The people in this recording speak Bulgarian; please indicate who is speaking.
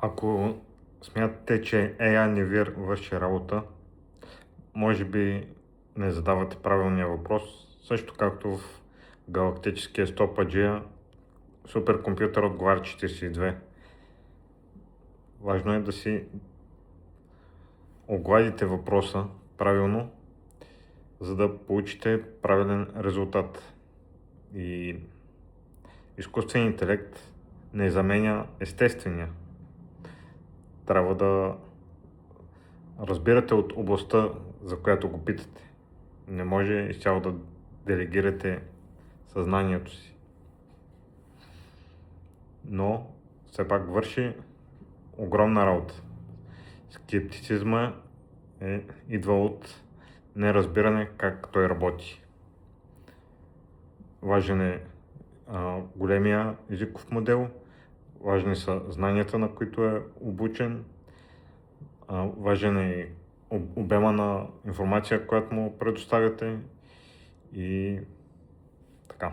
Speaker 1: Ако смятате, че AI не ви върши работа, може би не задавате правилния въпрос, също както в галактическия стопаджия суперкомпютър отговаря 42. Важно е да си огладите въпроса правилно, за да получите правилен резултат. И изкуственият интелект не заменя естествения. Трябва да разбирате от областта, за която го питате. Не може изцяло да делегирате съзнанието си. Но все пак върши огромна работа. Скептицизма идва от неразбиране как той работи. Важен е големия езиков модел, важни са знанията, на които е обучен, важен е обема на информация, която му предоставяте и така.